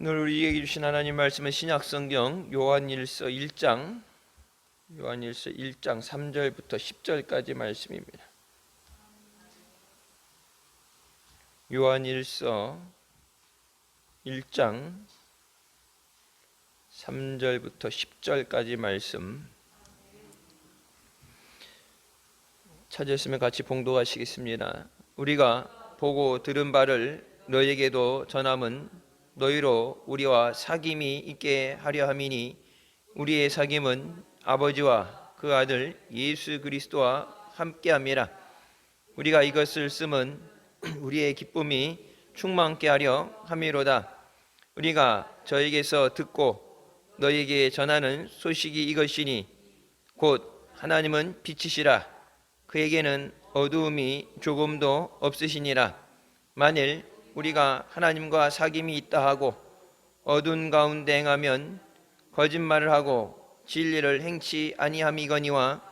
오늘 우리에게 주신 하나님 말씀은 신약성경 요한일서 1장 3절부터 10절까지 말씀입니다. 요한일서 1장 3절부터 10절까지 말씀 찾으시면 같이 봉독하시겠습니다. 우리가 보고 들은 바를 너에게도 전함은 너희로 우리와 사귐이 있게 하려 함이니 우리의 사귐은 아버지와 그 아들 예수 그리스도와 함께함이라. 우리가 이것을 쓰면 우리의 기쁨이 충만케 하려 함이로다. 우리가 저에게서 듣고 너희에게 전하는 소식이 이것이니 곧 하나님은 빛이시라. 그에게는 어두움이 조금도 없으시니라. 만일 우리가 하나님과 사귐이 있다 하고 어두운 가운데 행하면 거짓말을 하고 진리를 행치 아니함이거니와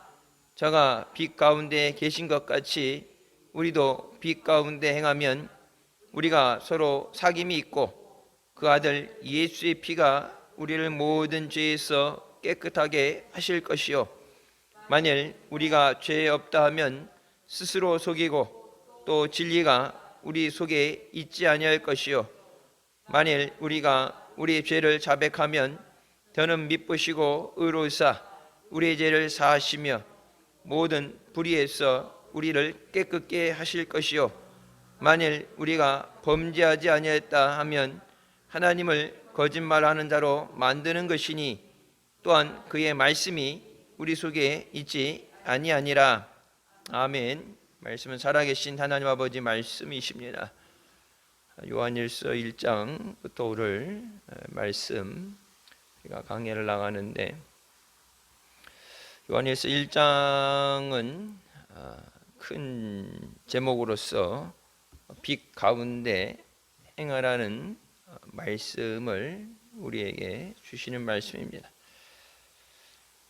저가 빛 가운데 계신 것 같이 우리도 빛 가운데 행하면 우리가 서로 사귐이 있고 그 아들 예수의 피가 우리를 모든 죄에서 깨끗하게 하실 것이요 만일 우리가 죄 없다 하면 스스로 속이고 또 진리가 우리 속에 있지 아니할 것이요 만일 우리가 우리의 죄를 자백하면 더는 미쁘시고 의로우사 우리의 죄를 사하시며 모든 불의에서 우리를 깨끗게 하실 것이요 만일 우리가 범죄하지 아니했다 하면 하나님을 거짓말하는 자로 만드는 것이니 또한 그의 말씀이 우리 속에 있지 아니하니라. 아멘. 말씀은 살아계신 하나님 아버지 말씀이십니다. 요한일서 1장부터 오늘 말씀 우리가 강해를 나가는데 요한일서 1장은 큰 제목으로서 빛 가운데 행하라는 말씀을 우리에게 주시는 말씀입니다.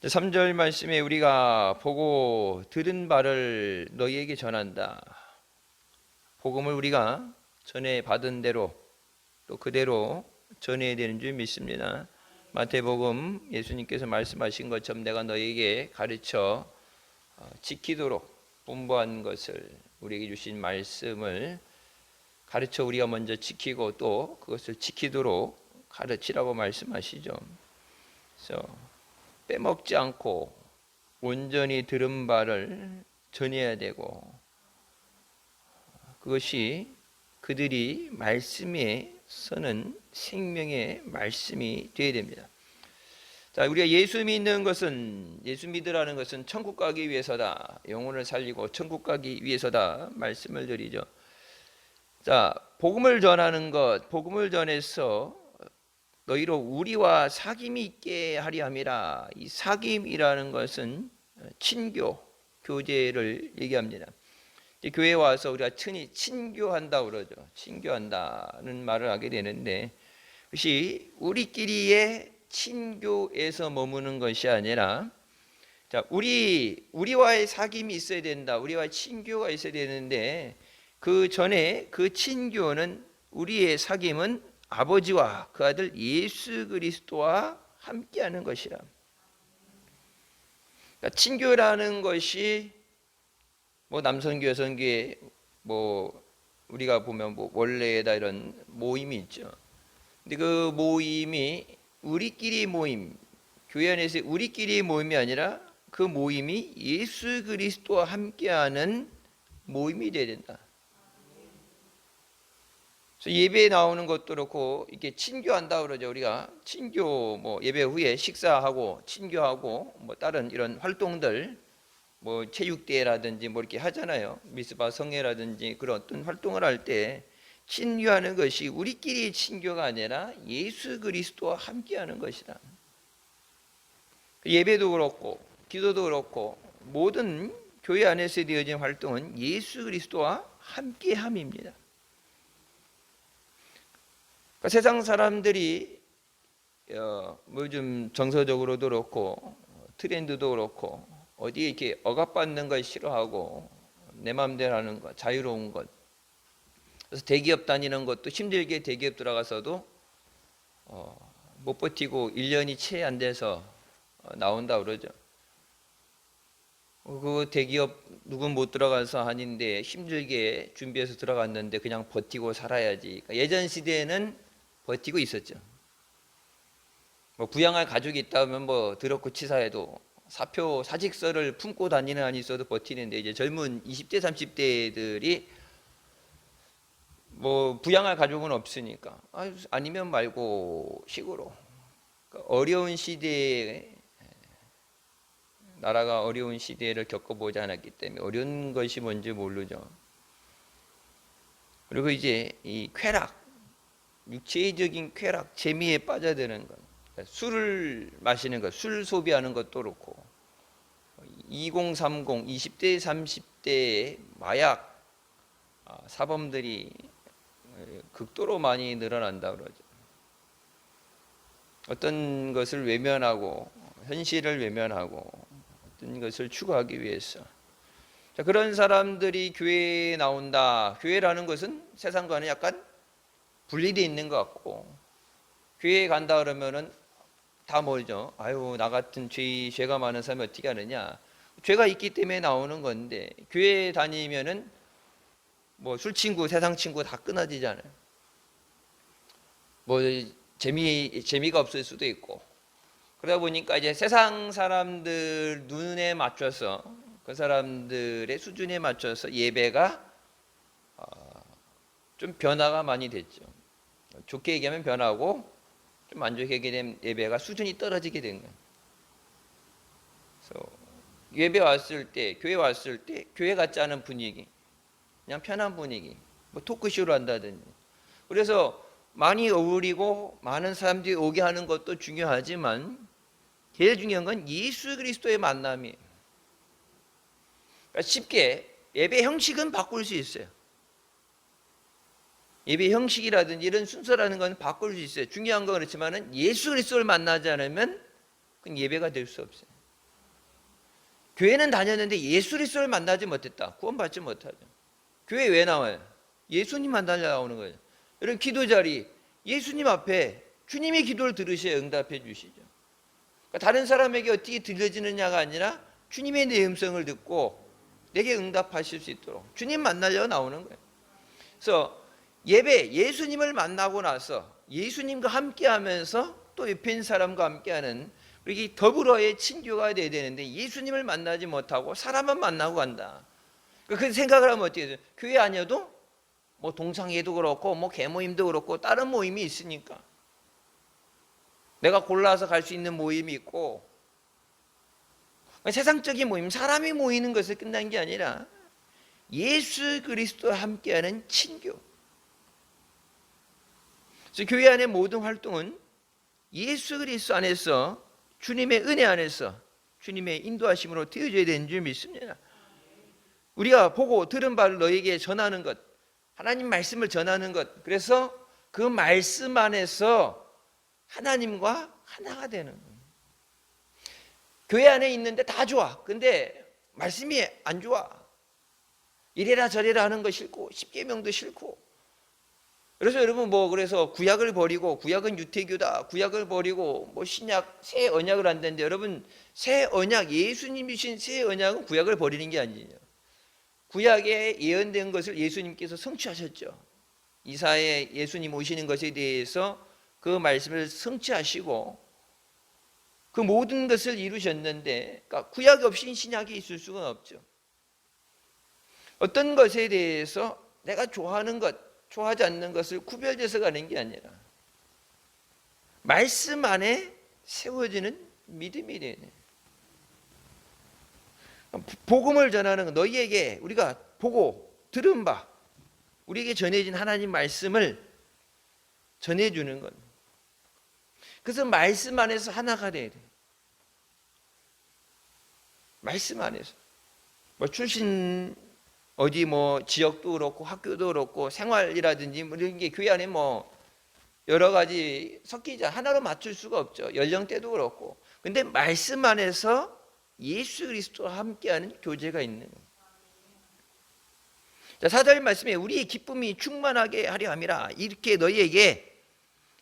3절 말씀에 우리가 보고 들은 바를 너희에게 전한다. 복음을 우리가 전해 받은 대로 또 그대로 전해야 되는 줄 믿습니다. 마태복음 예수님께서 말씀하신 것처럼 내가 너희에게 가르쳐 지키도록 분부한 것을 우리에게 주신 말씀을 가르쳐 우리가 먼저 지키고 또 그것을 지키도록 가르치라고 말씀하시죠. 그래서 빼먹지 않고 온전히 들은 바를 전해야 되고 그것이 그들이 말씀에 서는 생명의 말씀이 되어야 됩니다. 자, 우리가 예수 믿는 것은 예수 믿으라는 것은 천국 가기 위해서다. 영혼을 살리고 천국 가기 위해서다. 말씀을 드리죠. 자, 복음을 전하는 것, 복음을 전해서 너희로 우리와 사귐이 있게 하려 함이라. 이 사귐이라는 것은 친교, 교제를 얘기합니다. 교회에 와서 우리가 흔히 친교한다고 그러죠. 친교한다는 말을 하게 되는데 그것이 우리끼리의 친교에서 머무는 것이 아니라 자, 우리와의 사귐이 있어야 된다. 우리와의 친교가 있어야 되는데 그 전에 그 친교는 우리의 사귐은 아버지와 그 아들 예수 그리스도와 함께하는 것이라. 그러니까 친교라는 것이 뭐 남선교, 여선교회 뭐 우리가 보면 뭐 원래다 이런 모임이 있죠. 근데 그 모임이 우리끼리 모임, 교회 안에서 우리끼리 모임이 아니라 그 모임이 예수 그리스도와 함께하는 모임이 되어야 된다. 예배에 나오는 것도 그렇고 이렇게 친교한다 그러죠. 우리가 친교 뭐 예배 후에 식사하고 친교하고 뭐 다른 이런 활동들 뭐 체육대회라든지 뭐 이렇게 하잖아요. 미스바 성회라든지 그런 어떤 활동을 할 때 친교하는 것이 우리끼리 친교가 아니라 예수 그리스도와 함께하는 것이다. 예배도 그렇고 기도도 그렇고 모든 교회 안에서 되어진 활동은 예수 그리스도와 함께함입니다. 그러니까 세상 사람들이 뭐 좀 정서적으로도 그렇고 트렌드도 그렇고 어디에 이렇게 억압받는 걸 싫어하고 내 마음대로 하는 것, 자유로운 것. 그래서 대기업 다니는 것도 힘들게 대기업 들어가서도 못 버티고 1년이 채 안 돼서 나온다 그러죠. 그 대기업 누군 못 들어가서 하는데 힘들게 준비해서 들어갔는데 그냥 버티고 살아야지. 그러니까 예전 시대에는 버티고 있었죠. 뭐 부양할 가족이 있다면 뭐 더럽고 치사해도 사표 사직서를 품고 다니는 한이 있어도 버티는데, 이제 젊은 20대 30대들이 뭐 부양할 가족은 없으니까 아니면 말고 식으로, 그러니까 어려운 시대에, 나라가 어려운 시대를 겪어보지 않았기 때문에 어려운 것이 뭔지 모르죠. 그리고 이제 이 쾌락, 육체적인 쾌락, 재미에 빠져드는 것, 술을 마시는 것, 술 소비하는 것도 그렇고, 2030, 20대 30대의 마약 사범들이 극도로 많이 늘어난다 그러죠. 어떤 것을 외면하고, 현실을 외면하고 어떤 것을 추구하기 위해서. 자, 그런 사람들이 교회에 나온다. 교회라는 것은 세상과는 약간 분리되어 있는 것 같고, 교회에 간다 그러면은 다 뭐죠? 아유, 나 같은 죄가 많은 사람이 어떻게 하느냐? 죄가 있기 때문에 나오는 건데, 교회 다니면은 뭐 술 친구, 세상 친구 다 끊어지잖아요. 뭐 재미가 없을 수도 있고. 그러다 보니까 이제 세상 사람들 눈에 맞춰서, 그 사람들의 수준에 맞춰서 예배가 좀 변화가 많이 됐죠. 좋게 얘기하면 변하고, 좀 안 좋게 얘기하면 예배가 수준이 떨어지게 된 거예요. 그래서 예배 왔을 때, 교회 왔을 때 교회 같지 않은 분위기, 그냥 편한 분위기, 뭐 토크쇼를 한다든지. 그래서 많이 어울리고 많은 사람들이 오게 하는 것도 중요하지만, 제일 중요한 건 예수 그리스도의 만남이에요. 그러니까 쉽게 예배 형식은 바꿀 수 있어요. 예배 형식이라든지 이런 순서라는 건 바꿀 수 있어요. 중요한 건 그렇지만은 예수 그리스도를 만나지 않으면 그건 예배가 될 수 없어요. 교회는 다녔는데 예수 그리스도를 만나지 못했다, 구원받지 못하죠. 교회 왜 나와요? 예수님 만나려 나오는 거예요. 여러분, 기도 자리, 예수님 앞에 주님의 기도를 들으셔야 응답해 주시죠. 그러니까 다른 사람에게 어떻게 들려지느냐가 아니라 주님의 내 음성을 듣고 내게 응답하실 수 있도록 주님 만나려고 나오는 거예요. 그래서 예배, 예수님을 만나고 나서 예수님과 함께하면서 또 옆에 있는 사람과 함께하는 우리 더불어의 친교가 돼야 되는데, 예수님을 만나지 못하고 사람만 만나고 간다. 그 생각을 하면 어떻게 돼요? 교회 아니어도 뭐 동창회도 그렇고 뭐 개모임도 그렇고 다른 모임이 있으니까, 내가 골라서 갈 수 있는 모임이 있고, 세상적인 모임, 사람이 모이는 것에 끝난 게 아니라 예수 그리스도와 함께하는 친교. 그래서 교회 안의 모든 활동은 예수 그리스도 안에서, 주님의 은혜 안에서 주님의 인도하심으로 되어져야 되는 줄 믿습니다. 우리가 보고 들은 바를 너에게 전하는 것, 하나님 말씀을 전하는 것, 그래서 그 말씀 안에서 하나님과 하나가 되는 거예요. 교회 안에 있는데 다 좋아. 근데 말씀이 안 좋아. 이래라 저래라 하는 거 싫고, 십계명도 싫고. 그래서 여러분 그래서 구약을 버리고, 구약은 유태교다, 구약을 버리고 뭐 신약 새 언약을 한다는데, 여러분 새 언약, 예수님이 주신 새 언약은 구약을 버리는 게 아니에요. 구약에 예언된 것을 예수님께서 성취하셨죠. 이사야에 예수님 오시는 것에 대해서 그 말씀을 성취하시고 그 모든 것을 이루셨는데, 그러니까 구약 없이 신약이 있을 수가 없죠. 어떤 것에 대해서 내가 좋아하는 것, 좋아하지 않는 것을 구별돼서 가는 게 아니라 말씀 안에 세워지는 믿음이 되네. 복음을 전하는 것, 너희에게 우리가 보고 들은 바, 우리에게 전해진 하나님 말씀을 전해주는 것. 그래서 말씀 안에서 하나가 돼야 돼. 말씀 안에서. 뭐 출신 어디 뭐 지역도 그렇고 학교도 그렇고 생활이라든지 뭐 이런 게 교회 안에 뭐 여러 가지 섞이자 하나로 맞출 수가 없죠. 연령대도 그렇고. 근데 말씀 안에서 예수 그리스도와 함께하는 교제가 있는 거예요. 자, 4절 말씀에 우리의 기쁨이 충만하게 하려 함이라. 이렇게 너희에게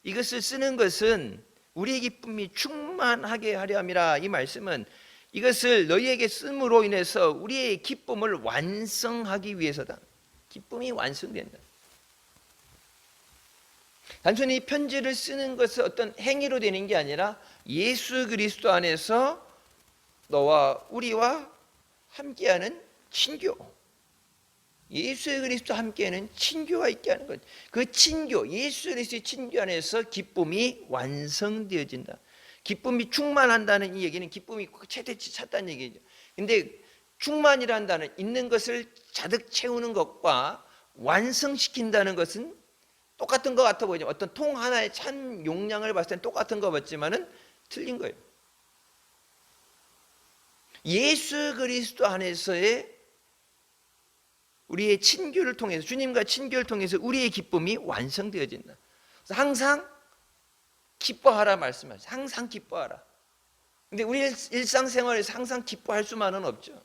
이것을 쓰는 것은 우리의 기쁨이 충만하게 하려 함이라. 이 말씀은 이것을 너희에게 씀으로 인해서 우리의 기쁨을 완성하기 위해서다. 기쁨이 완성된다. 단순히 편지를 쓰는 것은 어떤 행위로 되는 게 아니라 예수 그리스도 안에서 너와 우리와 함께하는 친교, 예수 그리스도 함께하는 친교가 있게 하는 것. 그 친교, 예수 그리스도의 친교 안에서 기쁨이 완성되어진다. 기쁨이 충만한다는 이 얘기는 기쁨이 최대치 찼다는 얘기죠. 근데 충만이라는 단어, 있는 것을 자득 채우는 것과 완성시킨다는 것은 똑같은 것 같아 보이죠. 어떤 통 하나의 찬 용량을 봤을 땐 똑같은 것 같지만은 틀린 거예요. 예수 그리스도 안에서의 우리의 친교를 통해서, 주님과 친교를 통해서 우리의 기쁨이 완성되어진다. 그래서 항상 기뻐하라 말씀하세요. 항상 기뻐하라. 근데 우리 일상생활에서 항상 기뻐할 수만은 없죠.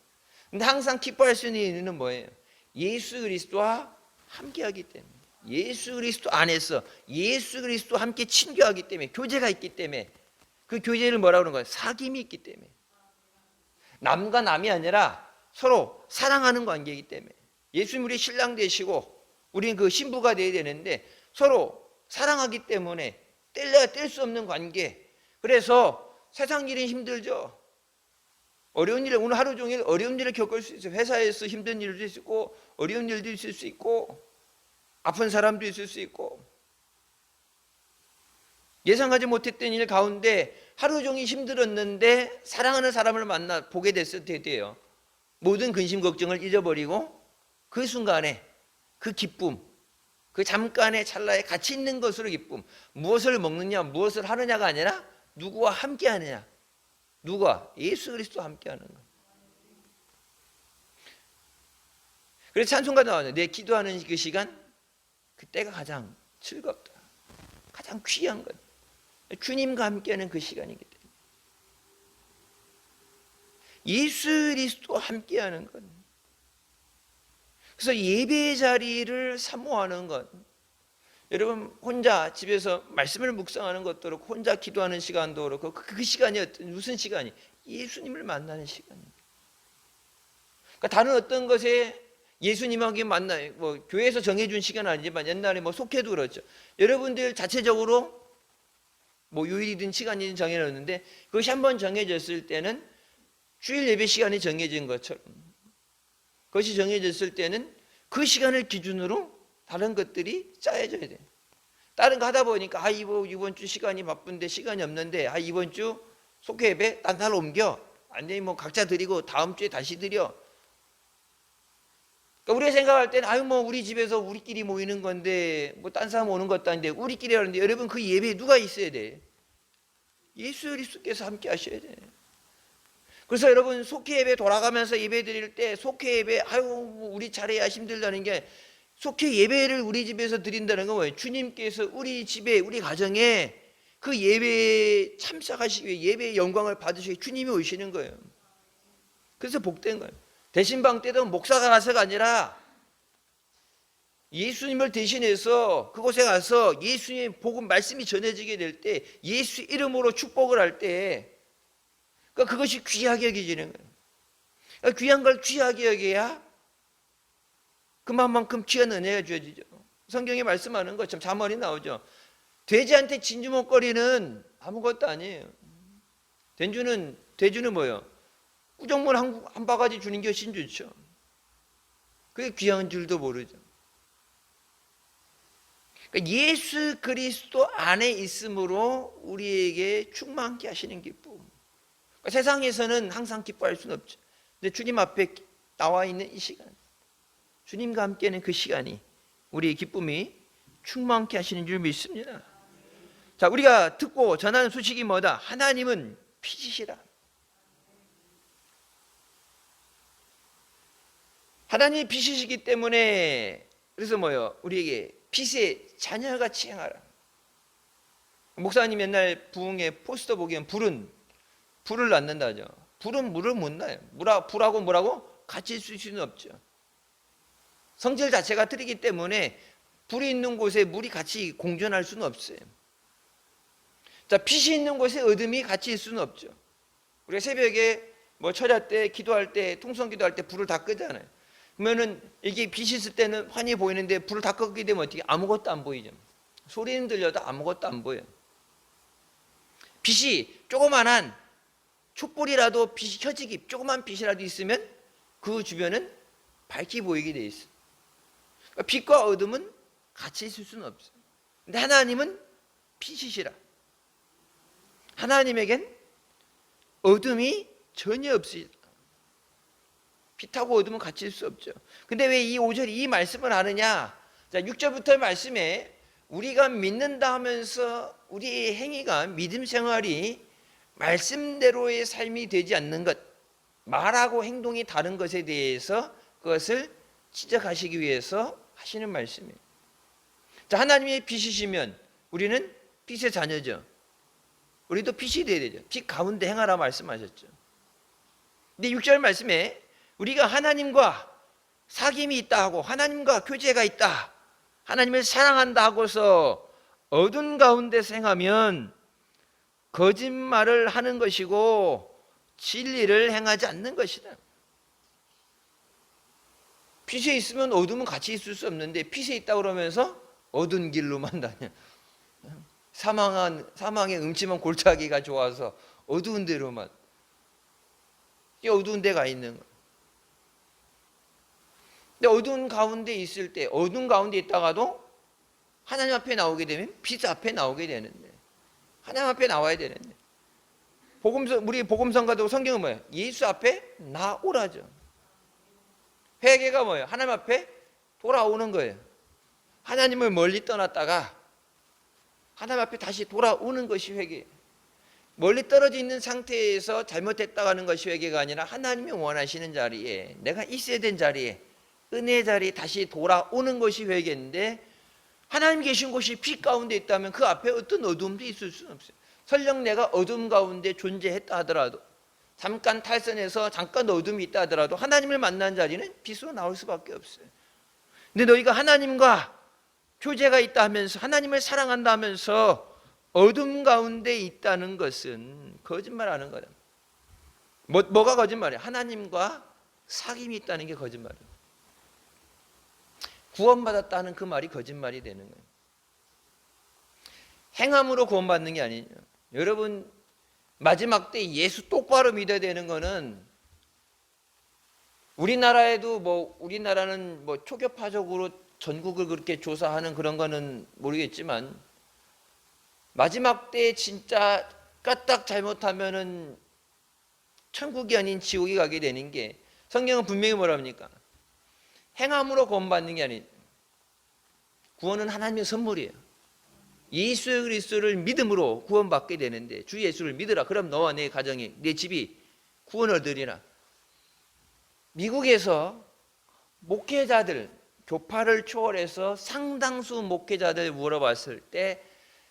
근데 항상 기뻐할 수 있는 이유는 뭐예요? 예수 그리스도와 함께하기 때문에, 예수 그리스도 안에서 예수 그리스도와 함께 친교하기 때문에, 교제가 있기 때문에, 그 교제를 뭐라고 그러는 거예요? 사귐이 있기 때문에. 남과 남이 아니라 서로 사랑하는 관계이기 때문에. 예수님 우리 신랑 되시고 우리는 그 신부가 되어야 되는데 서로 사랑하기 때문에 뗄래야 뗄 수 없는 관계. 그래서 세상 일이 힘들죠. 어려운 일, 오늘 하루 종일 어려운 일을 겪을 수 있어요. 회사에서 힘든 일도 있고 어려운 일도 있을 수 있고 아픈 사람도 있을 수 있고 예상하지 못했던 일 가운데 하루 종일 힘들었는데 사랑하는 사람을 만나 보게 됐을 때예요. 모든 근심 걱정을 잊어버리고 그 순간에 그 기쁨, 그 잠깐의 찰나에 같이 있는 것으로 기쁨. 무엇을 먹느냐, 무엇을 하느냐가 아니라 누구와 함께 하느냐. 누가? 예수 그리스도와 함께 하는 것. 그래서 찬송가 나와요. 내 기도하는 그 시간, 그때가 가장 즐겁다. 가장 귀한 것. 주님과 함께하는 그 시간이기 때문에. 예수 그리스도와 함께하는 것. 그래서 예배의 자리를 사모하는 것. 여러분 혼자 집에서 말씀을 묵상하는 것도 그렇고 혼자 기도하는 시간도 그렇고 그 시간이 무슨 시간이? 예수님을 만나는 시간입니다. 그러니까 다른 어떤 것에 예수님하고 만나요. 뭐 교회에서 정해준 시간은 아니지만 옛날에 뭐 속회도 그렇죠. 여러분들 자체적으로 뭐 요일이든 시간이든 정해놓는데 그것이 한번 정해졌을 때는 주일 예배 시간이 정해진 것처럼 그것이 정해졌을 때는 그 시간을 기준으로 다른 것들이 짜여져야 돼요. 다른 거 하다 보니까 이번 주 시간이 바쁜데 시간이 없는데 이번 주 속회 예배 딴 날 옮겨. 완전히 뭐 각자 드리고 다음 주에 다시 드려. 그러니까 우리가 생각할 때는 뭐 우리 집에서 우리끼리 모이는 건데 뭐 딴 사람 오는 것도 아닌데 우리끼리 하는데 여러분 그 예배에 누가 있어야 돼? 예수 그리스도께서 함께 하셔야 돼. 그래서 여러분 속회 예배 돌아가면서 예배 드릴 때 속회 예배 우리 차례야 힘들다는 게 속회 예배를 우리 집에서 드린다는 건 뭐예요? 주님께서 우리 집에 우리 가정에 그 예배에 참석하시기 위해 예배의 영광을 받으시기 위해 주님이 오시는 거예요. 그래서 복된 거예요. 대신방 때도 목사가 가서가 아니라 예수님을 대신해서 그곳에 가서 예수님의 복음 말씀이 전해지게 될 때 예수 이름으로 축복을 할 때 그러니까 그것이 귀하게 여겨지는 거예요. 그러니까 귀한 걸 귀하게 여겨야 그만큼 귀한 은혜가 주어지죠. 성경에 말씀하는 것처럼 잠언이 나오죠. 돼지한테 진주먹거리는 아무것도 아니에요. 돼지는 뭐예요? 꾸정물 한 바가지 주는 게 훨씬 좋죠. 그게 귀한 줄도 모르죠. 그러니까 예수 그리스도 안에 있음으로 우리에게 충만케 하시는 기쁨. 그러니까 세상에서는 항상 기뻐할 수는 없죠. 근데 주님 앞에 나와 있는 이 시간, 주님과 함께하는 그 시간이 우리의 기쁨이 충만케 하시는 줄 믿습니다. 자, 우리가 듣고 전하는 소식이 뭐다? 하나님은 빚이시라. 하나님이 빚이시기 때문에 그래서 뭐요? 우리에게 빚의 자녀같이 행하라. 목사님 옛날 부흥회 포스터 보기엔 불을 낳는다죠. 불은 물을 못 놔요. 불하고 뭐라고? 같이 있을 수는 없죠. 성질 자체가 틀리기 때문에 불이 있는 곳에 물이 같이 공존할 수는 없어요. 자, 빛이 있는 곳에 어둠이 같이 있을 수는 없죠. 우리가 새벽에 뭐 철야 때 기도할 때 통성 기도할 때 불을 다 끄잖아요. 그러면은 이게 빛이 있을 때는 환히 보이는데 불을 다 끄게 되면 어떻게 아무것도 안 보이죠. 소리는 들려도 아무것도 안 보여요. 빛이 조그만한 촛불이라도 빛이 켜지기 조그만 빛이라도 있으면 그 주변은 밝게 보이게 돼 있어요. 그러니까 빛과 어둠은 같이 있을 수는 없어요. 근데 하나님은 빛이시라. 하나님에겐 어둠이 전혀 없습니다. 빛하고 어둠은 같이 있을 수 없죠. 근데 왜 이 5절 이 말씀을 하느냐? 자, 6절부터의 말씀에 우리가 믿는다 하면서 우리의 행위가 믿음 생활이 말씀대로의 삶이 되지 않는 것, 말하고 행동이 다른 것에 대해서 그것을 지적하시기 위해서 하시는 말씀이에요. 자, 하나님의 빛이시면 우리는 빛의 자녀죠. 우리도 빛이 되어야 되죠. 빛 가운데 행하라 말씀하셨죠. 근데 6절 말씀에 우리가 하나님과 사귐이 있다 하고 하나님과 교제가 있다, 하나님을 사랑한다 하고서 어두운 가운데서 행하면 거짓말을 하는 것이고 진리를 행하지 않는 것이다. 빛에 있으면 어둠은 같이 있을 수 없는데 빛에 있다 그러면서 어두운 길로만 다녀. 사망의 음침한 골짜기가 좋아서 어두운 데로만, 어두운 데가 있는 거예요. 근데 어두운 가운데 있을 때, 어두운 가운데 있다가도 하나님 앞에 나오게 되면 빛 앞에 나오게 되는데, 하나님 앞에 나와야 되는데, 우리 복음성가도 성경은 뭐예요? 예수 앞에 나오라죠. 회개가 뭐예요? 하나님 앞에 돌아오는 거예요. 하나님을 멀리 떠났다가 하나님 앞에 다시 돌아오는 것이 회개예요. 멀리 떨어져 있는 상태에서 잘못했다고 하는 것이 회개가 아니라 하나님이 원하시는 자리에, 내가 있어야 된 자리에, 은혜 자리에 다시 돌아오는 것이 회개인데, 하나님 계신 곳이 빛 가운데 있다면 그 앞에 어떤 어두움도 있을 수는 없어요. 설령 내가 어둠 가운데 존재했다 하더라도, 잠깐 탈선해서 잠깐 어둠이 있다 하더라도 하나님을 만난 자리는 빛으로 나올 수밖에 없어요. 근데 너희가 하나님과 교제가 있다 하면서, 하나님을 사랑한다 하면서 어둠 가운데 있다는 것은 거짓말하는 거다. 뭐가 거짓말이야? 하나님과 사귐이 있다는 게 거짓말이에요. 구원받았다는 그 말이 거짓말이 되는 거예요. 행함으로 구원받는 게 아니에요. 여러분, 마지막 때 예수 똑바로 믿어야 되는 거는, 우리나라는 초교파적으로 전국을 그렇게 조사하는 그런 거는 모르겠지만, 마지막 때 진짜 까딱 잘못하면은 천국이 아닌 지옥에 가게 되는 게, 성경은 분명히 뭐라 합니까? 행함으로 구원받는 게 아닌, 구원은 하나님의 선물이에요. 예수 그리스도를 믿음으로 구원받게 되는데, 주 예수를 믿으라. 그럼 너와 내 가정이, 내 집이 구원을 얻으리라. 미국에서 목회자들, 교파를 초월해서 상당수 목회자들 물어봤을 때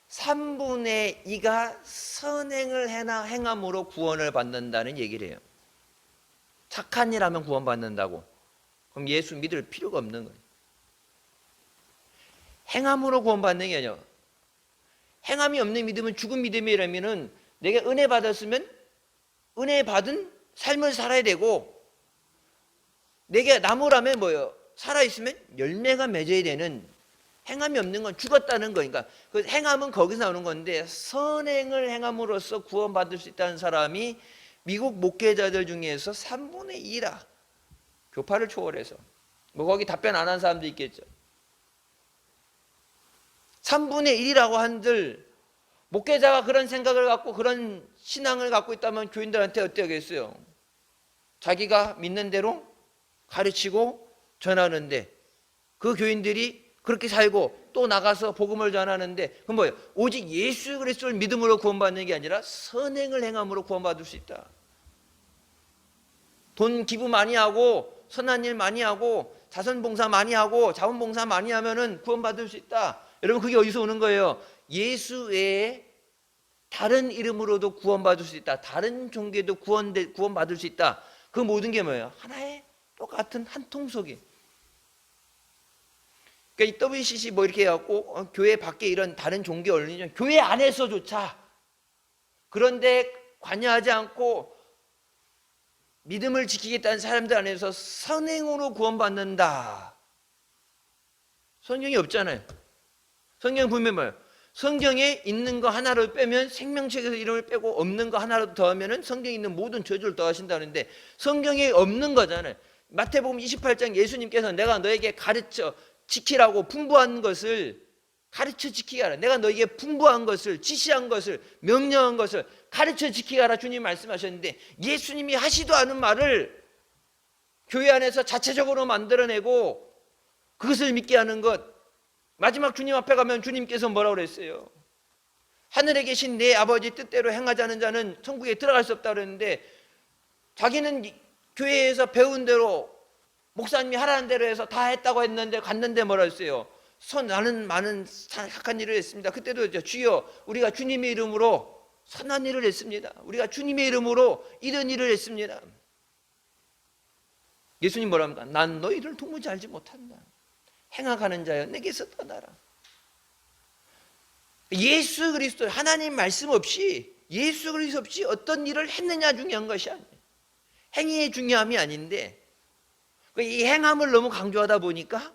3분의 2가 선행을 행함으로 구원을 받는다는 얘기를 해요. 착한 일 하면 구원받는다고. 그럼 예수 믿을 필요가 없는 거예요. 행함으로 구원받는 게 아니라, 행함이 없는 믿음은 죽은 믿음이라면은, 내가 은혜 받았으면 은혜 받은 삶을 살아야 되고, 내게 나무라면 뭐예요? 살아있으면 열매가 맺어야 되는, 행함이 없는 건 죽었다는 거니까. 그 행함은 거기서 나오는 건데, 선행을 행함으로써 구원받을 수 있다는 사람이 미국 목회자들 중에서 3분의 2라. 교파를 초월해서. 거기 답변 안 한 사람도 있겠죠. 3분의 1이라고 한들, 목회자가 그런 생각을 갖고 그런 신앙을 갖고 있다면 교인들한테 어떻겠어요? 자기가 믿는 대로 가르치고 전하는데, 그 교인들이 그렇게 살고 또 나가서 복음을 전하는데, 그건 뭐예요? 오직 예수 그리스도를 믿음으로 구원받는 게 아니라 선행을 행함으로 구원받을 수 있다. 돈 기부 많이 하고 선한 일 많이 하고 자선봉사 많이 하고 자원봉사 많이 하면은 구원받을 수 있다. 여러분, 그게 어디서 오는 거예요? 예수 외에 다른 이름으로도 구원받을 수 있다. 다른 종교도 구원받을 수 있다. 그 모든 게 뭐예요? 하나의 똑같은 한 통속이. 그러니까 이 WCC 이렇게 해갖고 교회 밖에 이런 다른 종교 얼리죠. 교회 안에서조차 그런데 관여하지 않고 믿음을 지키겠다는 사람들 안에서 선행으로 구원받는다. 성경이 없잖아요. 성경 보면 뭐예요? 성경에 있는 거 하나를 빼면, 생명책에서 이름을 빼고 없는 거 하나라도 더하면 성경에 있는 모든 저주를 더하신다는데 성경에 없는 거잖아요. 마태복음 28장 예수님께서 내가 너에게 가르쳐 지키라고 풍부한 것을 가르쳐 지키게 하라. 내가 너에게 풍부한 것을, 지시한 것을, 명령한 것을 가르쳐 지키게 하라 주님 말씀하셨는데, 예수님이 하시도 않은 말을 교회 안에서 자체적으로 만들어내고 그것을 믿게 하는 것. 마지막 주님 앞에 가면 주님께서 뭐라고 그랬어요? 하늘에 계신 내 아버지 뜻대로 행하지 않은 자는 천국에 들어갈 수 없다고 그랬는데, 자기는 교회에서 배운 대로 목사님이 하라는 대로 해서 다 했다고 했는데 갔는데 뭐라 했어요? 나는 많은 착한 일을 했습니다. 그때도 주여 우리가 주님의 이름으로 선한 일을 했습니다. 우리가 주님의 이름으로 이런 일을 했습니다. 예수님 뭐라 합니까? 난 너희를 도무지 알지 못한다. 행악하는 자여 내게서 떠나라. 예수 그리스도, 하나님 말씀 없이, 예수 그리스도 없이 어떤 일을 했느냐 중요한 것이 아니에요. 행위의 중요함이 아닌데, 이 행함을 너무 강조하다 보니까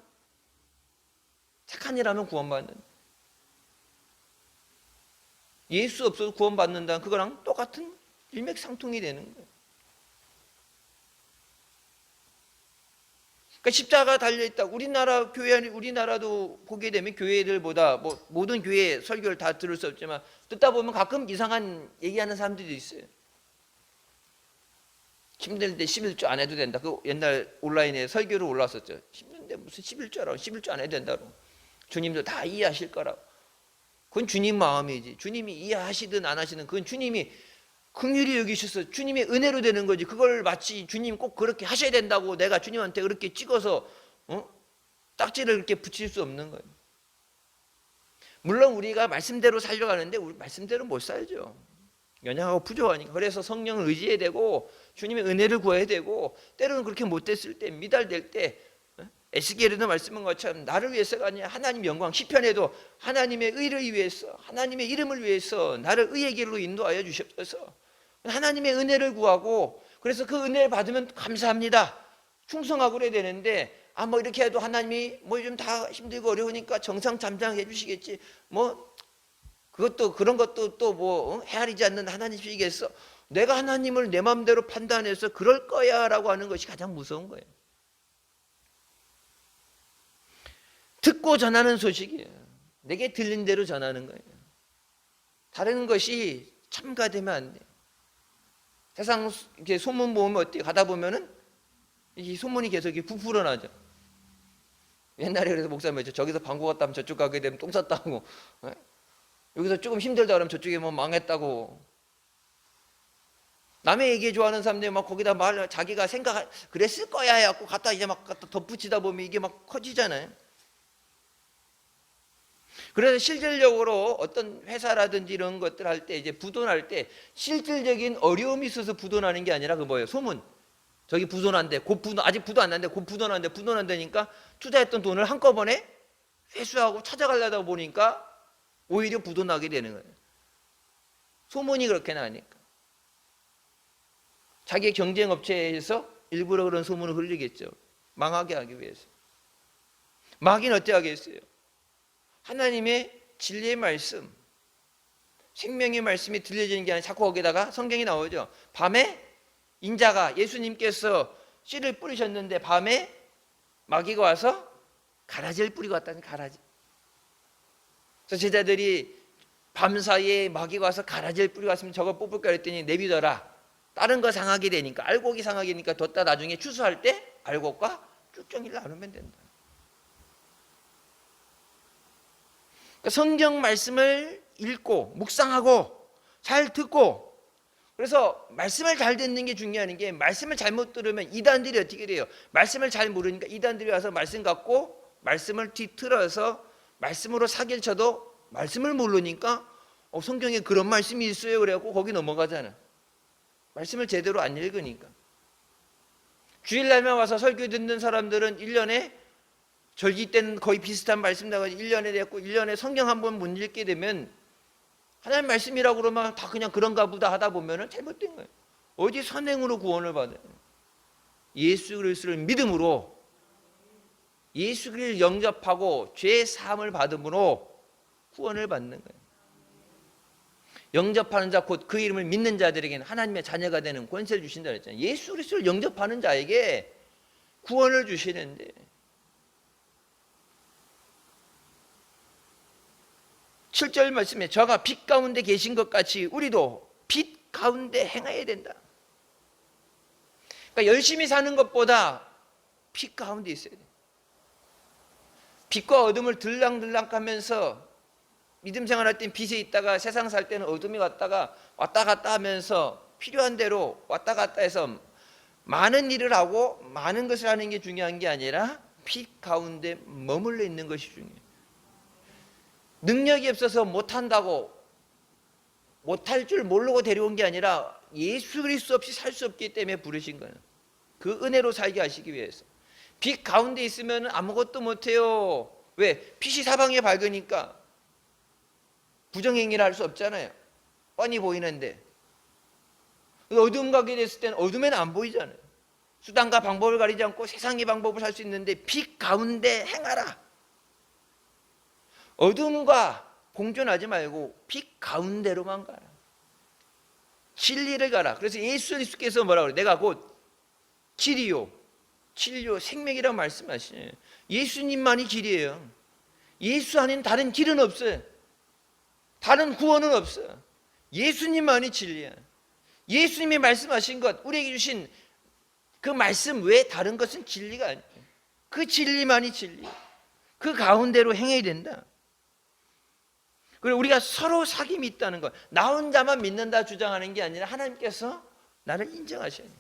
착한 일 하면 구원받는, 예수 없어도 구원받는다는 그거랑 똑같은 일맥상통이 되는 거예요. 그러니까 십자가 달려있다. 우리나라 교회, 우리나라도 보게 되면 교회들보다 모든 교회 설교를 다 들을 수 없지만 듣다 보면 가끔 이상한 얘기하는 사람들이 있어요. 힘들 때 11조 안 해도 된다. 그 옛날 온라인에 설교로 올랐었죠. 힘든데 무슨 11조라고, 11조 안 해도 된다고. 주님도 다 이해하실 거라고. 그건 주님 마음이지. 주님이 이해하시든 안 하시든 그건 주님이 긍휼히 여기셔서 주님의 은혜로 되는 거지. 그걸 마치 주님 꼭 그렇게 하셔야 된다고 내가 주님한테 그렇게 찍어서 딱지를 이렇게 붙일 수 없는 거예요. 물론 우리가 말씀대로 살려가는데 우리 말씀대로 못 살죠. 연약하고 부족하니까. 그래서 성령을 의지해야 되고 주님의 은혜를 구해야 되고, 때로는 그렇게 못됐을 때, 미달될 때 에스겔에도 말씀한 것처럼 나를 위해서가 아니라 하나님 영광, 시편에도 하나님의 의를 위해서, 하나님의 이름을 위해서 나를 의의 길로 인도하여 주셨어서 하나님의 은혜를 구하고, 그래서 그 은혜를 받으면 감사합니다, 충성하고 그래야 되는데, 뭐 이렇게 해도 하나님이 좀 다 힘들고 어려우니까 정상 잠잠해 주시겠지, 그것도 그런 것도 또 헤아리지 않는 하나님이시겠어. 내가 하나님을 내 마음대로 판단해서 그럴 거야 라고 하는 것이 가장 무서운 거예요. 듣고 전하는 소식이에요. 내게 들린 대로 전하는 거예요. 다른 것이 첨가되면 안 돼요. 세상 이렇게 소문 보면 어때요? 가다 보면은 이 소문이 계속 부풀어 나죠. 옛날에 그래서 목사님 했죠. 저기서 방구 갔다 하면 저쪽 가게 되면 똥 쌌다고. 여기서 조금 힘들다 그러면 저쪽에 망했다고. 남의 얘기 좋아하는 사람들이 막 거기다 자기가 그랬을 거야 해갖고 갖다 이제 막 갖다 덧붙이다 보면 이게 막 커지잖아요. 그래서 실질적으로 어떤 회사라든지 이런 것들 할 때, 이제 부도날 때 실질적인 어려움이 있어서 부도나는 게 아니라 그 뭐예요? 소문. 저기 부도난데, 아직 부도 안 났는데 곧 부도난다니까 투자했던 돈을 한꺼번에 회수하고 찾아가려다 보니까 오히려 부도나게 되는 거예요. 소문이 그렇게 나니까. 자기 경쟁업체에서 일부러 그런 소문을 흘리겠죠. 망하게 하기 위해서. 망하긴 어찌 하겠어요? 하나님의 진리의 말씀, 생명의 말씀이 들려지는 게 아니라 자꾸 거기다가 성경이 나오죠. 밤에 인자가, 예수님께서 씨를 뿌리셨는데 밤에 마귀가 와서 가라지를 뿌리고 왔다는, 가라지. 그래서 제자들이 밤사이에 마귀가 와서 가라지를 뿌리고 왔으면 저거 뽑을까 그랬더니 내비둬라. 다른 거 상하게 되니까, 알곡이 상하게 되니까 뒀다 나중에 추수할 때 알곡과 쭉정이를 나누면 된다. 그러니까 성경 말씀을 읽고 묵상하고 잘 듣고, 그래서 말씀을 잘 듣는 게 중요한 게, 말씀을 잘못 들으면 이단들이 어떻게 돼요? 말씀을 잘 모르니까 이단들이 와서 말씀 갖고 말씀을 뒤틀어서 말씀으로 사기를 쳐도 말씀을 모르니까 성경에 그런 말씀이 있어요 그래갖고 거기 넘어가잖아. 말씀을 제대로 안 읽으니까. 주일날만 와서 설교 듣는 사람들은 1년에 절기 때는 거의 비슷한 말씀 나가지고 1년에 됐고, 1년에 성경 한 번 못 읽게 되면 하나님 말씀이라고 그러면 다 그냥 그런가 보다 하다 보면 잘못된 거예요. 어디 선행으로 구원을 받아요? 예수 그리스도를 믿음으로, 예수 그리스도를 영접하고 죄 사함을 받음으로 구원을 받는 거예요. 영접하는 자 곧 그 이름을 믿는 자들에게는 하나님의 자녀가 되는 권세를 주신다 그랬잖아요. 예수 그리스도를 영접하는 자에게 구원을 주시는데, 7절 말씀에 저가 빛 가운데 계신 것 같이 우리도 빛 가운데 행해야 된다. 그러니까 열심히 사는 것보다 빛 가운데 있어야 돼. 빛과 어둠을 들락들락하면서 믿음 생활할 땐 빛에 있다가 세상 살 때는 어둠이 왔다 갔다 하면서 필요한 대로 왔다 갔다 해서 많은 일을 하고 많은 것을 하는 게 중요한 게 아니라 빛 가운데 머물러 있는 것이 중요해요. 능력이 없어서 못한다고, 못할 줄 모르고 데려온 게 아니라 예수 그리스도 없이 살 수 없기 때문에 부르신 거예요. 그 은혜로 살게 하시기 위해서. 빛 가운데 있으면 아무것도 못해요. 왜? 빛이 사방에 밝으니까 부정행위를 할 수 없잖아요. 뻔히 보이는데. 어두움 가게 됐을 때는 어둠에는 안 보이잖아요. 수단과 방법을 가리지 않고 세상의 방법을 살 수 있는데 빛 가운데 행하라. 어둠과 공존하지 말고 빛 가운데로만 가라. 진리를 가라. 그래서 예수 그리스도께서 뭐라고 그래요? 내가 곧 길이요, 진리요, 생명이라고 말씀하시네요. 예수님만이 길이에요. 예수 아닌 다른 길은 없어요. 다른 구원은 없어요. 예수님만이 진리야. 예수님이 말씀하신 것, 우리에게 주신 그 말씀 외에 다른 것은 진리가 아니에요. 그 진리만이 진리. 그 가운데로 행해야 된다. 그리고 우리가 서로 사귐이 있다는 것, 나 혼자만 믿는다 주장하는 게 아니라 하나님께서 나를 인정하셔야 돼요.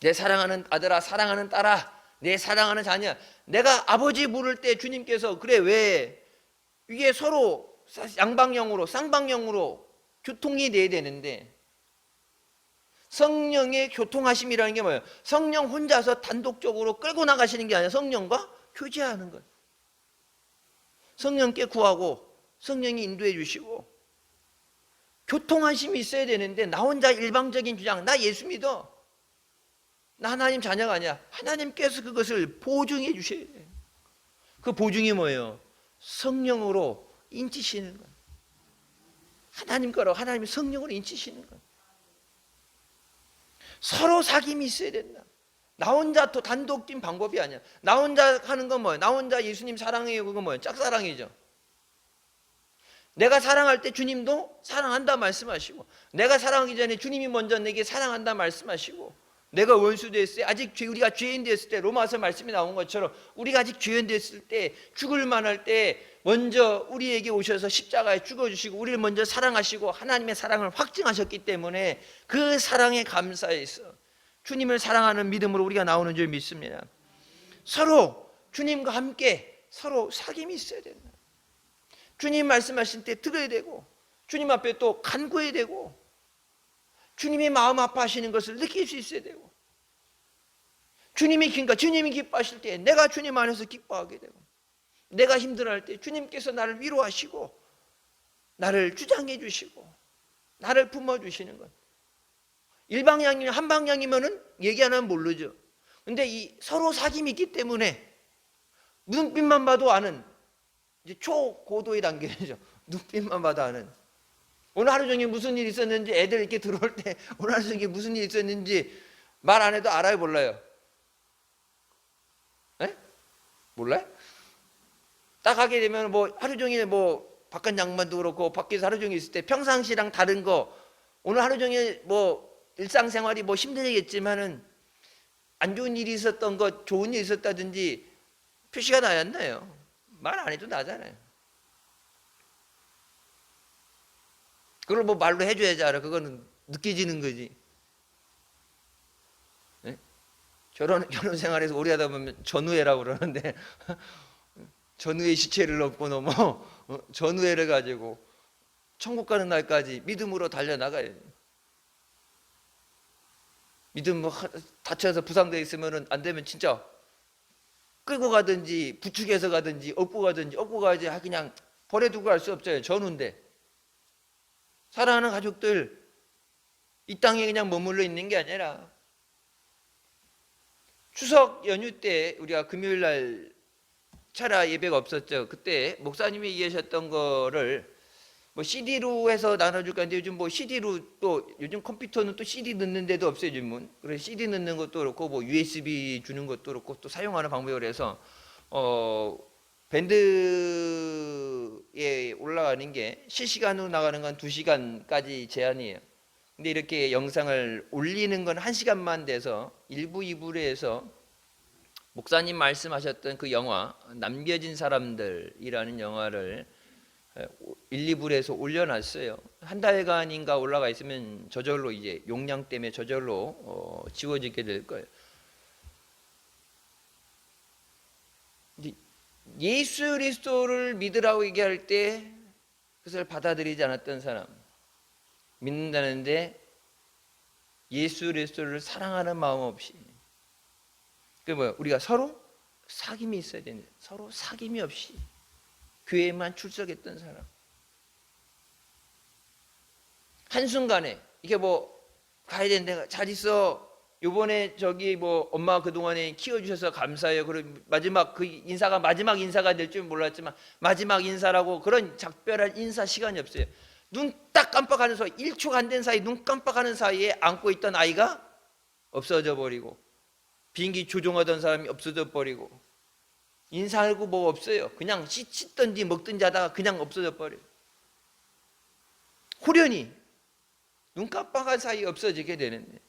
내 사랑하는 아들아, 사랑하는 딸아, 내 사랑하는 자녀, 내가 아버지 부를 때 주님께서 그래 왜 이게 서로 양방향으로 쌍방향으로 교통이 돼야 되는데, 성령의 교통하심이라는 게 뭐예요? 성령 혼자서 단독적으로 끌고 나가시는 게 아니라 성령과 교제하는 거예요. 성령께 구하고 성령이 인도해 주시고 교통하심이 있어야 되는데, 나 혼자 일방적인 주장, 나 예수 믿어, 나 하나님 자녀가 아니야. 하나님께서 그것을 보증해 주셔야 돼요. 그 보증이 뭐예요? 성령으로 인치시는 거예요. 하나님 거로 하나님이 성령으로 인치시는 거예요. 서로 사귐이 있어야 된다. 나 혼자 또 단독적인 방법이 아니야. 나 혼자 하는 건 뭐예요? 나 혼자 예수님 사랑해요. 그건 뭐예요? 짝사랑이죠. 내가 사랑할 때 주님도 사랑한다 말씀하시고, 내가 사랑하기 전에 주님이 먼저 내게 사랑한다 말씀하시고, 내가 원수 됐을 때, 아직 우리가 죄인 됐을 때, 로마서 말씀이 나온 것처럼 우리가 아직 죄인 됐을 때, 죽을 만할 때 먼저 우리에게 오셔서 십자가에 죽어주시고 우리를 먼저 사랑하시고 하나님의 사랑을 확증하셨기 때문에 그 사랑에 감사해서 주님을 사랑하는 믿음으로 우리가 나오는 줄 믿습니다. 서로 주님과 함께 서로 사귐이 있어야 된다. 주님 말씀하신 때 들어야 되고, 주님 앞에 또 간구해야 되고, 주님이 마음 아파하시는 것을 느낄 수 있어야 되고, 주님이 기뻐하실 때 내가 주님 안에서 기뻐하게 되고, 내가 힘들어할 때 주님께서 나를 위로하시고 나를 주장해 주시고 나를 품어주시는 것. 일방향이면 한방향이면은 얘기 안 하면 모르죠. 근데 이 서로 사귐이 있기 때문에 눈빛만 봐도 아는, 이제 초고도의 단계죠. 눈빛만 봐도 아는. 오늘 하루 종일 무슨 일이 있었는지, 애들 이렇게 들어올 때 오늘 하루 종일 무슨 일이 있었는지 말 안 해도 알아요, 몰라요? 네? 몰라요? 딱 하게 되면 뭐 하루 종일 뭐 바깥 양반도 그렇고 밖에서 하루 종일 있을 때 평상시랑 다른 거, 오늘 하루 종일 뭐 일상생활이 뭐 힘들겠지만은 안 좋은 일이 있었던 것, 좋은 일이 있었다든지 표시가 나야 안 나요? 말 안 해도 나잖아요. 그걸 뭐 말로 해줘야지 알아. 그거는 느껴지는 거지. 네? 결혼 생활에서 오래 하다 보면 전우회라고 그러는데 전우회 시체를 넣고 넘어 전우회를 가지고 천국 가는 날까지 믿음으로 달려나가야 돼. 믿음 뭐 다쳐서 부상돼 있으면 안 되면 진짜 끌고 가든지 부축해서 가든지 업고 가야지 그냥 버려두고 갈 수 없어요. 전우인데. 사랑하는 가족들, 이 땅에 그냥 머물러 있는 게 아니라 추석 연휴 때 우리가 금요일 날 철야 예배가 없었죠. 그때 목사님이 이해하셨던 거를 뭐 CD로 해서 나눠줄 건데, 요즘 뭐 CD로 또 요즘 컴퓨터는 또 CD 넣는 데도 없어요. 요즘은. 그래서 CD 넣는 것도 그렇고 뭐 USB 주는 것도 그렇고 또 사용하는 방법을 해서 밴드에 올라가는 게 실시간으로 나가는 건 2시간까지 제한이에요. 근데 이렇게 영상을 올리는 건 1시간만 돼서 1부, 2부로 해서 목사님 말씀하셨던 그 영화 남겨진 사람들이라는 영화를 1, 2부로 해서 올려놨어요. 한 달간인가 올라가 있으면 저절로 이제 용량 때문에 저절로 지워지게 될 거예요. 예수 그리스도를 믿으라고 얘기할 때 그것을 받아들이지 않았던 사람, 믿는다는데 예수 그리스도를 사랑하는 마음 없이, 그 뭐야, 우리가 서로 사귐이 있어야 되는데 서로 사귐이 없이 교회에만 출석했던 사람, 한순간에 이게 뭐 가야 되는데 잘 있어, 요번에 저기 뭐 엄마 그동안에 키워주셔서 감사해요, 그리고 마지막 그 인사가 마지막 인사가 될 줄 몰랐지만 마지막 인사라고 그런 작별할 인사 시간이 없어요. 눈 딱 깜빡하는 사이, 1초가 안 된 사이, 눈 깜빡하는 사이에 안고 있던 아이가 없어져 버리고, 비행기 조종하던 사람이 없어져 버리고, 인사하고 뭐 없어요. 그냥 씻든지 먹든지 하다가 그냥 없어져 버려요. 후련히 눈 깜빡한 사이에 없어지게 되는데,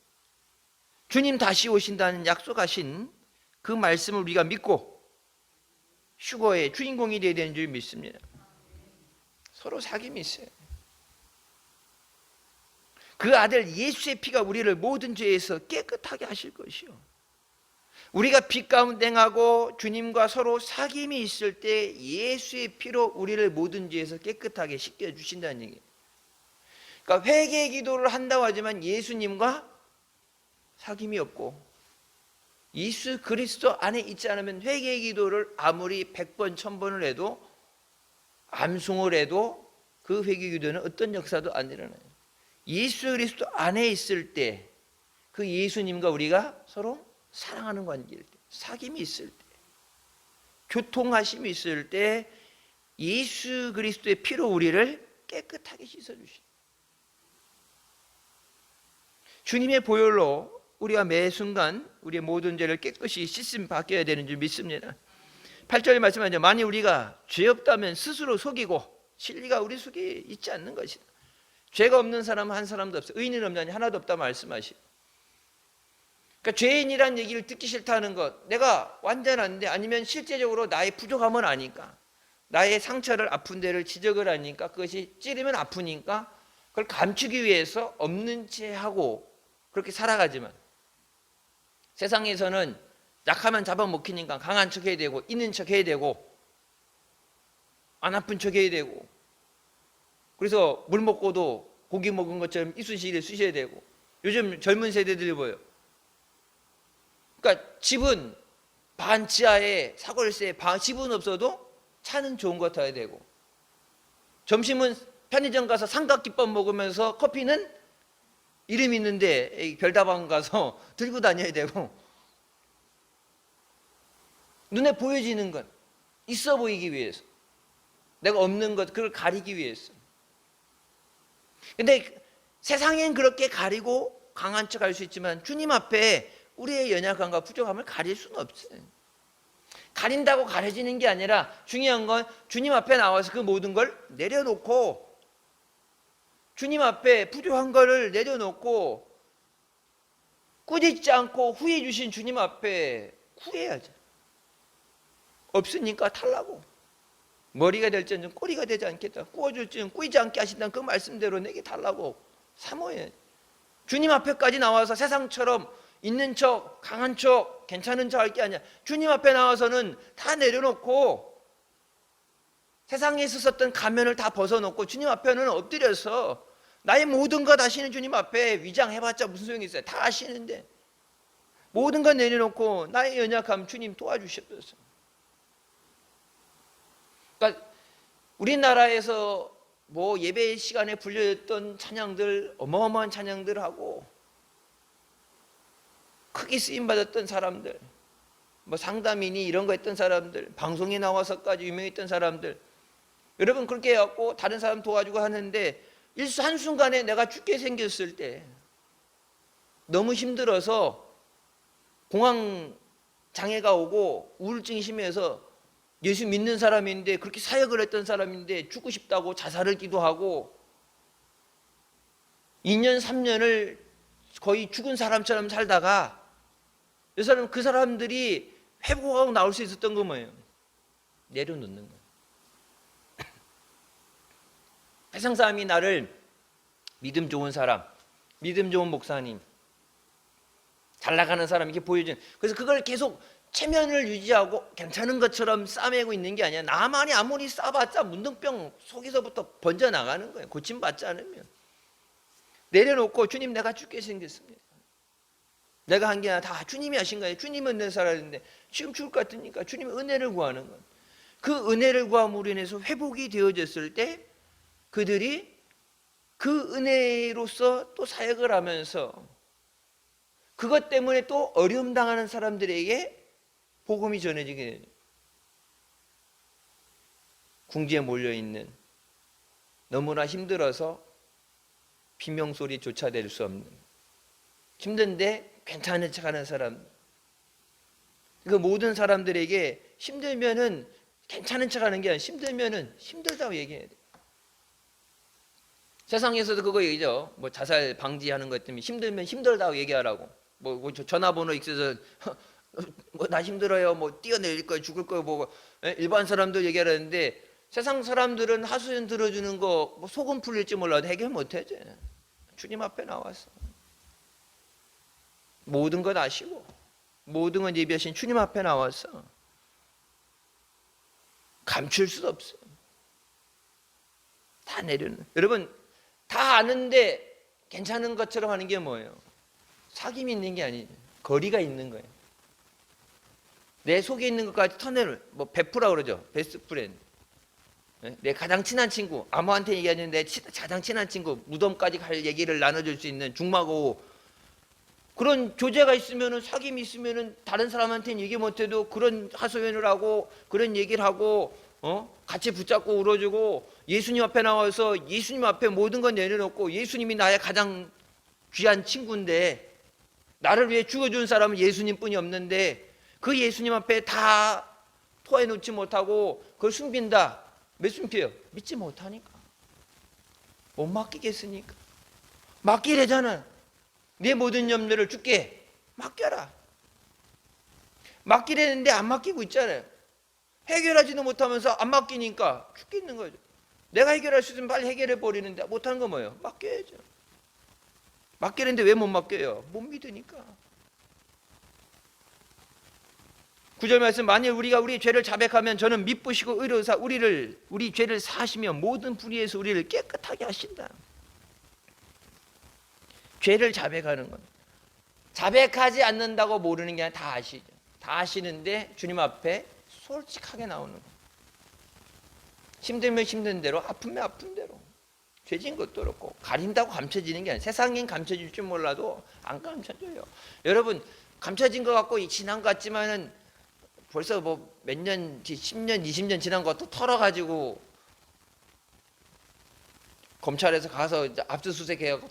주님 다시 오신다는 약속하신 그 말씀을 우리가 믿고 휴거의 주인공이 되어야 되는 줄 믿습니다. 서로 사귐이 있어요. 그 아들 예수의 피가 우리를 모든 죄에서 깨끗하게 하실 것이요, 우리가 빛 가운데 행하고 주님과 서로 사귐이 있을 때 예수의 피로 우리를 모든 죄에서 깨끗하게 씻겨주신다는 얘기예요. 그러니까 회개 기도를 한다고 하지만 예수님과 사귐이 없고 예수 그리스도 안에 있지 않으면 회개 기도를 아무리 100번 1000번을 해도, 암송을 해도 그 회개 기도는 어떤 역사도 안 일어나요. 예수 그리스도 안에 있을 때, 그 예수님과 우리가 서로 사랑하는 관계일 때, 사귐이 있을 때, 교통하심이 있을 때 예수 그리스도의 피로 우리를 깨끗하게 씻어주십니다. 주님의 보혈로 우리가 매 순간 우리의 모든 죄를 깨끗이 씻음 받겨야 되는 줄 믿습니다. 8절에 말씀하죠. 만일 우리가 죄 없다면 스스로 속이고 진리가 우리 속에 있지 않는 것이다. 죄가 없는 사람은 한 사람도 없어요. 의인은 없나니 하나도 없다 말씀하시고, 그러니까 죄인이란 얘기를 듣기 싫다는 것, 내가 완전한데, 아니면 실제적으로 나의 부족함을 아니까, 나의 상처를, 아픈 데를 지적을 하니까, 그것이 찌르면 아프니까 그걸 감추기 위해서 없는 채 하고 그렇게 살아가지만, 세상에서는 약하면 잡아먹히니까 강한 척 해야 되고, 있는 척 해야 되고, 안 아픈 척 해야 되고, 그래서 물 먹고도 고기 먹은 것처럼 이쑤시개를 쑤셔야 되고, 요즘 젊은 세대들이 보여요. 그러니까 집은 반 지하에 사골세, 집은 없어도 차는 좋은 거 타야 되고, 점심은 편의점 가서 삼각김밥 먹으면서 커피는 이름 있는데 별다방 가서 들고 다녀야 되고, 눈에 보여지는 건 있어 보이기 위해서, 내가 없는 것 그걸 가리기 위해서. 근데 세상엔 그렇게 가리고 강한 척 할 수 있지만 주님 앞에 우리의 연약함과 부족함을 가릴 수는 없어요. 가린다고 가려지는 게 아니라 중요한 건 주님 앞에 나와서 그 모든 걸 내려놓고, 주님 앞에 부족한 거를 내려놓고 꾸짖지 않고 후회 주신 주님 앞에 구해야죠. 없으니까 달라고. 머리가 될지는 꼬리가 되지 않겠다, 구워줄지는 꾸이지 않게 하신다는 그 말씀대로 내게 달라고 사모해. 주님 앞에까지 나와서 세상처럼 있는 척, 강한 척, 괜찮은 척 할 게 아니야. 주님 앞에 나와서는 다 내려놓고, 세상에서 썼던 가면을 다 벗어놓고 주님 앞에는 엎드려서 나의 모든 것 아시는 주님 앞에 위장해봤자 무슨 소용이 있어요. 다 아시는데 모든 것 내려놓고 나의 연약함 주님 도와주셨어요. 그러니까 우리나라에서 뭐 예배 시간에 불려졌던 찬양들, 어마어마한 찬양들 하고 크게 쓰임 받았던 사람들, 뭐 상담이니 이런 거 했던 사람들, 방송에 나와서까지 유명했던 사람들, 여러분 그렇게 해갖고 다른 사람 도와주고 하는데 한순간에 내가 죽게 생겼을 때 너무 힘들어서 공황 장애가 오고 우울증이 심해서 예수 믿는 사람인데, 그렇게 사역을 했던 사람인데 죽고 싶다고 자살을 기도하고 2년 3년을 거의 죽은 사람처럼 살다가 그 사람들이 회복하고 나올 수 있었던 거 뭐예요? 내려놓는 거예요. 세상 사람이 나를 믿음 좋은 사람, 믿음 좋은 목사님, 잘 나가는 사람 이렇게 보여주는, 그래서 그걸 계속 체면을 유지하고 괜찮은 것처럼 싸매고 있는 게 아니야. 나만이 아무리 싸봤자 문둥병 속에서부터 번져나가는 거예요. 고침받지 않으면. 내려놓고 주님 내가 죽게 생겼습니다. 내가 한 게 아니라 다 주님이 하신 거예요. 주님은 내 살았는데 지금 죽을 것 같으니까 주님의 은혜를 구하는 거예요. 그 은혜를 구함으로 인해서 회복이 되어졌을 때 그들이 그 은혜로서 또 사역을 하면서 그것 때문에 또 어려움 당하는 사람들에게 복음이 전해지게 돼요. 궁지에 몰려있는, 너무나 힘들어서 비명소리조차 낼 수 없는, 힘든데 괜찮은 척하는 사람, 그 모든 사람들에게 힘들면은 괜찮은 척하는 게 아니라 힘들면은 힘들다고 얘기해야 돼. 세상에서도 그거 얘기죠. 뭐 자살 방지하는 것 때문에 힘들면 힘들다고 얘기하라고. 뭐 전화번호 있어서 뭐 나 힘들어요. 뭐 뛰어내릴 거예요. 죽을 거예요. 뭐 일반 사람들 얘기하는데 세상 사람들은 하소연 들어주는 거 뭐 속은 풀릴지 몰라도 해결 못하지. 주님 앞에 나와서 모든 것 아시고 모든 것 예비하신 주님 앞에 나와서 감출 수도 없어요. 다 내려놓는. 여러분 다 아는데 괜찮은 것처럼 하는 게 뭐예요? 사귐이 있는 게 아니에요. 거리가 있는 거예요. 내 속에 있는 것까지 터널을 뭐 베프라 그러죠. 베스트 프렌드. 내 가장 친한 친구, 아무한테 얘기하는 내 가장 친한 친구, 무덤까지 갈 얘기를 나눠줄 수 있는 중마고, 그런 교제가 있으면은, 사귐이 있으면은 다른 사람한테는 얘기 못해도 그런 하소연을 하고 그런 얘기를 하고 같이 붙잡고 울어주고 예수님 앞에 나와서 예수님 앞에 모든 건 내려놓고, 예수님이 나의 가장 귀한 친구인데 나를 위해 죽어준 사람은 예수님뿐이 없는데 그 예수님 앞에 다 토해놓지 못하고 그걸 숨긴다. 왜 숨겨요? 믿지 못하니까. 못 맡기겠으니까. 맡기래잖아. 내 모든 염려를 주께 맡겨라. 맡기려는데 안 맡기고 있잖아요. 해결하지도 못하면서 안 맡기니까 죽겠는 거죠. 내가 해결할 수 있으면 빨리 해결해 버리는데 못하는 거 뭐예요? 맡겨야죠. 맡기는데 왜 못 맡겨요? 못 믿으니까. 9절 말씀, 만일 우리가 우리 죄를 자백하면 저는 미쁘시고 의로사 우리 죄를 사하시며 모든 불의에서 우리를 깨끗하게 하신다. 죄를 자백하는 건, 자백하지 않는다고 모르는 게 아니라 다 아시죠. 다 아시는데 주님 앞에 솔직하게 나오는 거. 힘들면 힘든 대로, 아프면 아픈 대로. 죄진 것도 그렇고 가린다고 감춰지는 게 아니에요. 세상엔 감춰질 줄 몰라도 안 감춰져요. 여러분 감춰진 것 같고 지난 것 같지만은 벌써 뭐 몇 년, 10년, 20년 지난 것도 털어가지고 검찰에서 가서 이제 압수수색 해갖고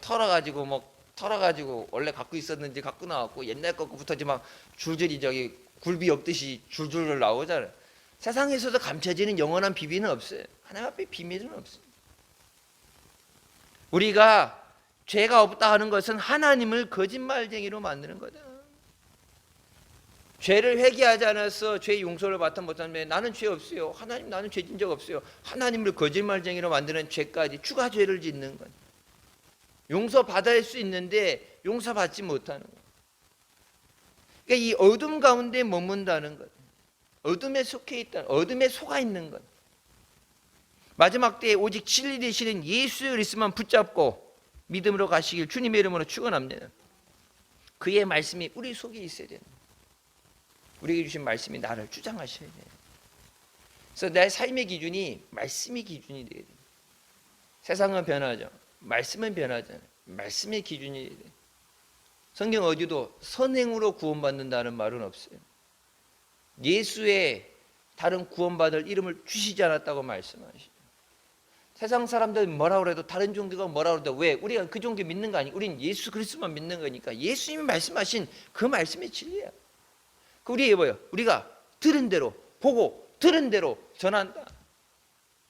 털어가지고 원래 갖고 있었는지 갖고 나왔고 옛날 거부터 막 줄줄이 저기 굴비 없듯이 줄줄 나오잖아요. 세상에서도 감춰지는 영원한 비밀은 없어요. 하나님 앞에 비밀은 없어요. 우리가 죄가 없다 하는 것은 하나님을 거짓말쟁이로 만드는 거다. 죄를 회개하지 않아서 죄의 용서를 받지 못하면 나는 죄 없어요. 하나님 나는 죄진 적 없어요. 하나님을 거짓말쟁이로 만드는 죄까지 추가 죄를 짓는 것. 용서받을 수 있는데 용서받지 못하는 것. 그러니까 이 어둠 가운데 머문다는 것. 어둠에 속해 있다. 어둠에 속아 있는 것. 마지막 때에 오직 진리 되시는 예수 그리스도만 붙잡고 믿음으로 가시길 주님의 이름으로 축원합니다. 그의 말씀이 우리 속에 있어야 됩니다. 우리에게 주신 말씀이 나를 주장하셔야 돼요. 그래서 내 삶의 기준이 말씀의 기준이 돼야 돼요. 세상은 변하죠. 말씀은 변하잖아요. 말씀의 기준이 돼야 돼요. 성경 어디도 선행으로 구원받는다는 말은 없어요. 예수의 다른 구원받을 이름을 주시지 않았다고 말씀하시죠. 세상 사람들 뭐라 그래도 다른 종교가 뭐라 그래도 왜? 우리가 그 종교 믿는 거 아니고 우리는 예수 그리스도만 믿는 거니까 예수님이 말씀하신 그 말씀이 진리야. 우리 뭐예요? 우리가 들은 대로 보고 들은 대로 전한다.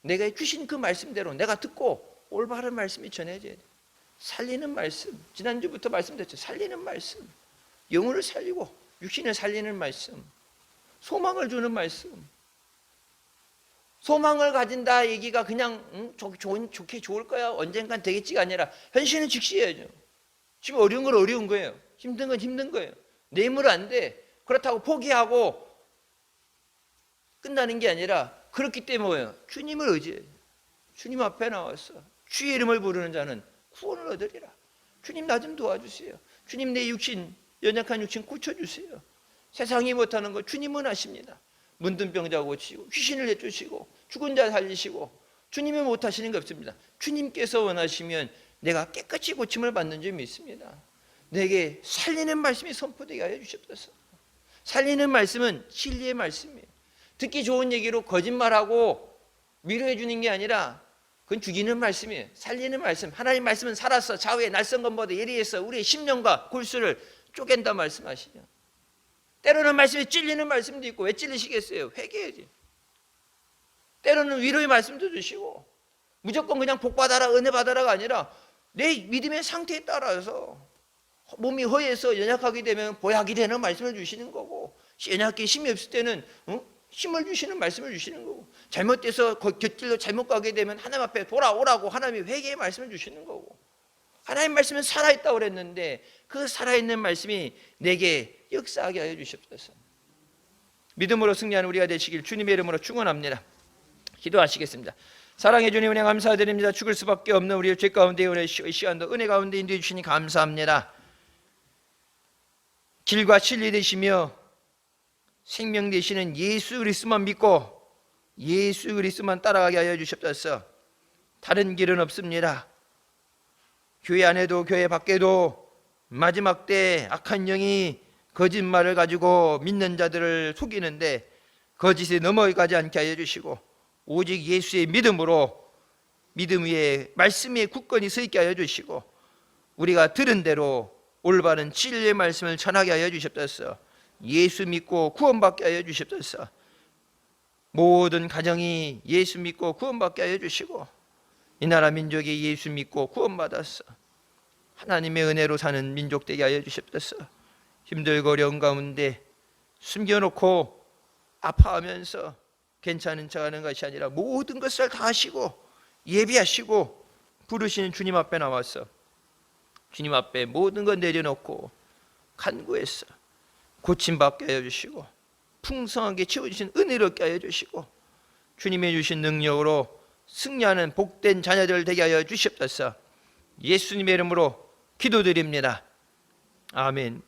내가 주신 그 말씀대로 내가 듣고 올바른 말씀이 전해져야 돼. 살리는 말씀. 지난주부터 말씀드렸죠. 살리는 말씀. 영혼을 살리고 육신을 살리는 말씀. 소망을 주는 말씀. 소망을 가진다 얘기가 그냥 좋게 좋을 거야 언젠간 되겠지가 아니라 현실은 직시해야죠. 지금 어려운 건 어려운 거예요. 힘든 건 힘든 거예요. 내일은 안 돼. 그렇다고 포기하고 끝나는 게 아니라 그렇기 때문에 뭐예요? 주님을 의지해요. 주님 앞에 나와서 주의 이름을 부르는 자는 구원을 얻으리라. 주님 나 좀 도와주세요. 주님 내 육신 연약한 육신 고쳐주세요. 세상이 못하는 거 주님은 하십니다. 문둥병자 고치고 귀신을 내쫓으시고 죽은 자 살리시고 주님이 못하시는 게 없습니다. 주님께서 원하시면 내가 깨끗이 고침을 받는 줄 믿습니다. 내게 살리는 말씀이 선포되게 하여 주시옵소서. 살리는 말씀은 진리의 말씀이에요. 듣기 좋은 얘기로 거짓말하고 위로해 주는 게 아니라 그건 죽이는 말씀이에요. 살리는 말씀. 하나님 말씀은 살아서 좌우에 날성검보다 예리해서 우리의 심령과 골수를 쪼갠다 말씀하시죠. 때로는 말씀에 찔리는 말씀도 있고 왜 찔리시겠어요? 회개해야지. 때로는 위로의 말씀도 주시고 무조건 그냥 복 받아라 은혜 받아라가 아니라 내 믿음의 상태에 따라서 몸이 허해서 연약하게 되면 보약이 되는 말씀을 주시는 거고 연약하게 힘이 없을 때는 힘을 주시는 말씀을 주시는 거고 잘못돼서 곁길로 잘못 가게 되면 하나님 앞에 돌아오라고 하나님이 회개의 말씀을 주시는 거고 하나님 말씀은 살아있다고 그랬는데 그 살아있는 말씀이 내게 역사하게 하여 주시옵소서. 믿음으로 승리하는 우리가 되시길 주님의 이름으로 축원합니다. 기도하시겠습니다. 사랑해 주님 은혜 감사드립니다. 죽을 수밖에 없는 우리의 죄 가운데 오늘 시간도 은혜 가운데 인도해 주시니 감사합니다. 길과 진리 되시며 생명 되시는 예수 그리스도만 믿고 예수 그리스도만 따라가게 하여 주시옵소서. 다른 길은 없습니다. 교회 안에도 교회 밖에도 마지막 때 악한 영이 거짓말을 가지고 믿는 자들을 속이는데 거짓에 넘어가지 않게 하여 주시고 오직 예수의 믿음으로 믿음 위에 말씀 위에 굳건히 서 있게 하여 주시고 우리가 들은 대로 올바른 진리의 말씀을 전하게 하여 주시옵소서. 예수 믿고 구원받게 하여 주시옵소서. 모든 가정이 예수 믿고 구원받게 하여 주시고 이 나라 민족이 예수 믿고 구원받았어 하나님의 은혜로 사는 민족 되게 하여 주시옵소서. 힘들고 어려운 가운데 숨겨놓고 아파하면서 괜찮은 척하는 것이 아니라 모든 것을 다 하시고 예비하시고 부르시는 주님 앞에 나와서 주님 앞에 모든 것 내려놓고 간구해서 고침받게 하여 주시고 풍성하게 채워주신 은혜를 얻게 하여 주시고 주님의 주신 능력으로 승리하는 복된 자녀들 되게 하여 주시옵소서. 예수님의 이름으로 기도드립니다. 아멘.